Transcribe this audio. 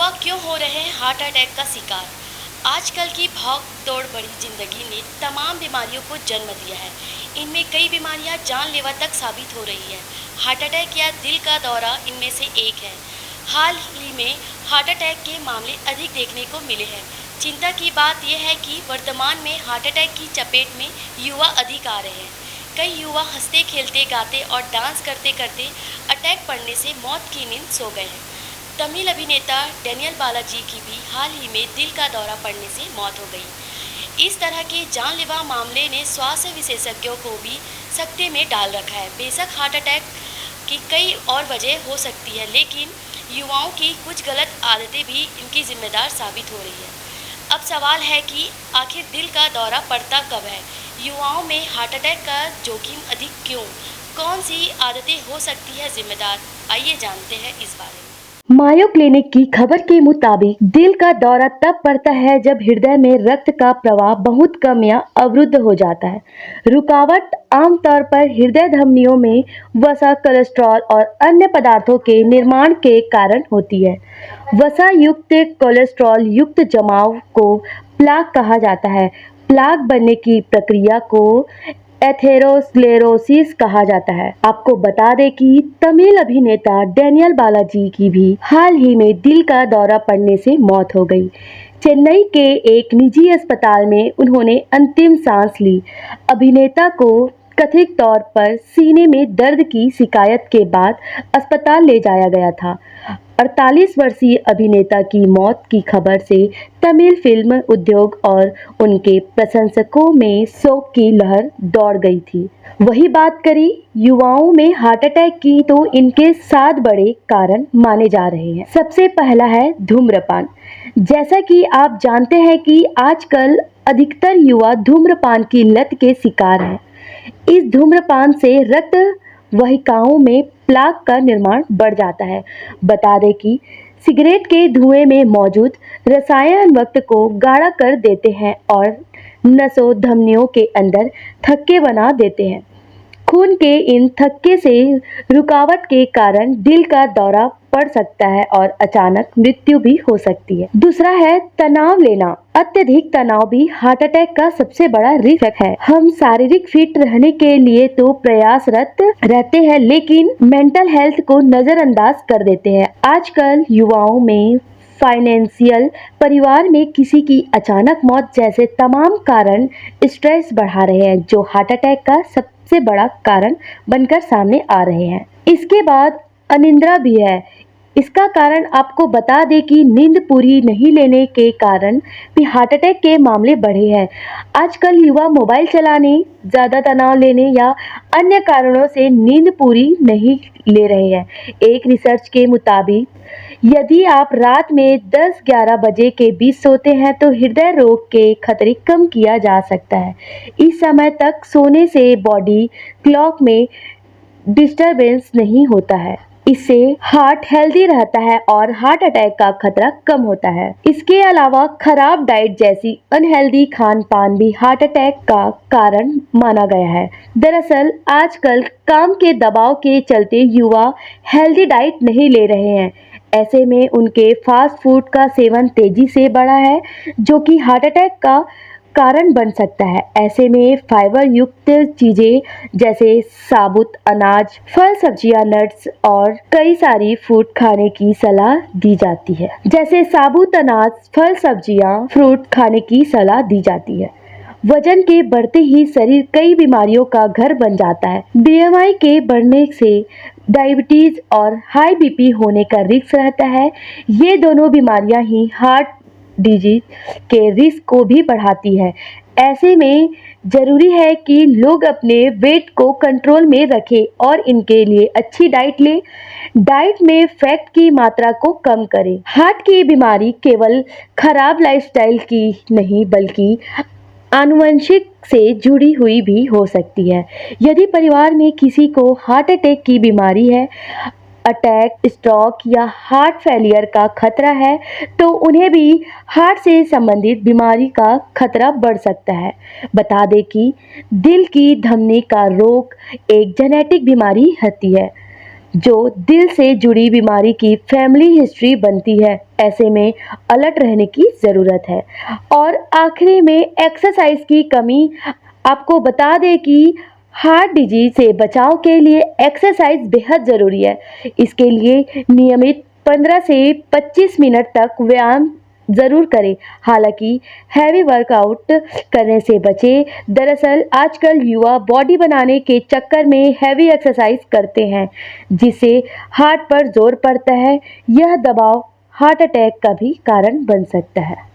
युवा क्यों हो रहे हैं हार्ट अटैक का शिकार। आजकल की भाग दौड़ भरी जिंदगी ने तमाम बीमारियों को जन्म दिया है। इनमें कई बीमारियां जानलेवा तक साबित हो रही है। हार्ट अटैक या दिल का दौरा इनमें से एक है। हाल ही में हार्ट अटैक के मामले अधिक देखने को मिले हैं। चिंता की बात यह है कि वर्तमान में हार्ट अटैक की चपेट में युवा अधिक आ रहे हैं। कई युवा हंसते खेलते गाते और डांस करते करते अटैक पड़ने से मौत की नींद सो गए हैं। तमिल अभिनेता डेनियल बालाजी की भी हाल ही में दिल का दौरा पड़ने से मौत हो गई। इस तरह के जानलेवा मामले ने स्वास्थ्य विशेषज्ञों को भी सकते में डाल रखा है। बेशक हार्ट अटैक की कई और वजह हो सकती है, लेकिन युवाओं की कुछ गलत आदतें भी इनकी जिम्मेदार साबित हो रही है। अब सवाल है कि आखिर दिल का दौरा पड़ता कब है। युवाओं में हार्ट अटैक का जोखिम अधिक क्यों, कौन सी आदतें हो सकती है जिम्मेदार, आइए जानते हैं इस बारे में। मायो क्लिनिक की खबर के मुताबिक दिल का दौरा तब पड़ता है जब हृदय में रक्त का प्रवाह बहुत कम या अवरुद्ध हो जाता है। रुकावट आमतौर पर हृदय धमनियों में वसा, कोलेस्ट्रॉल और अन्य पदार्थों के निर्माण के कारण होती है। वसा युक्त कोलेस्ट्रॉल युक्त जमाव को प्लाक कहा जाता है। प्लाक बनने की प्रक्रिया को एथेरोस्क्लेरोसिस कहा जाता है। आपको बता दें कि तमिल अभिनेता डेनियल बालाजी की भी हाल ही में दिल का दौरा पड़ने से मौत हो गई। चेन्नई के एक निजी अस्पताल में उन्होंने अंतिम सांस ली। अभिनेता को कथित तौर पर सीने में दर्द की शिकायत के बाद अस्पताल ले जाया गया था। 48 वर्षीय अभिनेता की मौत की खबर से तमिल फिल्म उद्योग और उनके प्रशंसकों में शोक की लहर दौड़ गई थी। वही बात करी युवाओं में हार्ट अटैक की तो इनके 7 बड़े कारण माने जा रहे हैं। सबसे पहला है धूम्रपान। जैसा कि आप जानते हैं कि आजकल अधिकतर युवा धूम्रपान की लत के शिकार हैं। इस धूम्रपान से रक्त वाहिकाओं में प्लाक का निर्माण बढ़ जाता है। बता दें कि सिगरेट के धुएं में मौजूद रसायन वक्त को गाढ़ा कर देते हैं और नसों धमनियों के अंदर थक्के बना देते हैं। खून के इन थक्के से रुकावट के कारण दिल का दौरा पड़ सकता है और अचानक मृत्यु भी हो सकती है। दूसरा है तनाव लेना। अत्यधिक तनाव भी हार्ट अटैक का सबसे बड़ा रिस्क है। हम शारीरिक फिट रहने के लिए तो प्रयासरत रहते हैं, लेकिन मेंटल हेल्थ को नजरअंदाज कर देते हैं। आजकल युवाओं में फाइनेंशियल, परिवार में किसी की अचानक मौत जैसे तमाम कारण स्ट्रेस बढ़ा रहे हैं, जो हार्ट अटैक का सबसे बड़ा कारण बनकर सामने आ रहे हैं। इसके बाद अनिद्रा भी है। इसका कारण आपको बता दें कि नींद पूरी नहीं लेने के कारण भी हार्ट अटैक के मामले बढ़े हैं। आजकल युवा मोबाइल चलाने, ज़्यादा तनाव लेने या अन्य कारणों से नींद पूरी नहीं ले रहे हैं। एक रिसर्च के मुताबिक यदि आप रात में 10-11 बजे के बीच सोते हैं तो हृदय रोग के खतरे कम किया जा सकता है। इस समय तक सोने से बॉडी क्लॉक में डिस्टरबेंस नहीं होता है। इससे हार्ट हेल्दी रहता है और हार्ट अटैक का खतरा कम होता है। इसके अलावा खराब डाइट जैसी अनहेल्दी खान पान भी हार्ट अटैक का कारण माना गया है। दरअसल आजकल काम के दबाव के चलते युवा हेल्दी डाइट नहीं ले रहे हैं। ऐसे में उनके फास्ट फूड का सेवन तेजी से बढ़ा है, जो कि हार्ट अटैक का कारण बन सकता है। ऐसे में फाइबर युक्त चीजें जैसे साबुत अनाज, फल, सब्जियां, नट्स और कई सारी फूड खाने की सलाह दी जाती है। जैसे साबुत अनाज, फल, सब्जियां, फ्रूट खाने की सलाह दी जाती है। वजन के बढ़ते ही शरीर कई बीमारियों का घर बन जाता है। बीएमआई के बढ़ने से डायबिटीज और हाई बीपी होने का रिस्क रहता है। ये दोनों बीमारियां ही हार्ट डिजीज के रिस्क को भी बढ़ाती है। ऐसे में जरूरी है कि लोग अपने वेट को कंट्रोल में रखें और इनके लिए अच्छी डाइट लें। डाइट में फैट की मात्रा को कम करें। हार्ट की बीमारी केवल खराब लाइफस्टाइल की नहीं बल्कि आनुवंशिक से जुड़ी हुई भी हो सकती है। यदि परिवार में किसी को हार्ट अटैक की बीमारी है, अटैक, स्ट्रोक या हार्ट फेलियर का खतरा है, तो उन्हें भी हार्ट से संबंधित बीमारी का खतरा बढ़ सकता है। बता दें कि दिल की धमनी का रोग एक जेनेटिक बीमारी होती है। जो दिल से जुड़ी बीमारी की फैमिली हिस्ट्री बनती है। ऐसे में अलर्ट रहने की ज़रूरत है। और आखिरी में एक्सरसाइज की कमी, आपको बता दें कि हार्ट डिजीज से बचाव के लिए एक्सरसाइज बेहद ज़रूरी है। इसके लिए नियमित 15 से 25 मिनट तक व्यायाम ज़रूर करें। हालांकि हैवी वर्कआउट करने से बचें। दरअसल आजकल युवा बॉडी बनाने के चक्कर में हैवी एक्सरसाइज करते हैं, जिससे हार्ट पर जोर पड़ता है। यह दबाव हार्ट अटैक का भी कारण बन सकता है।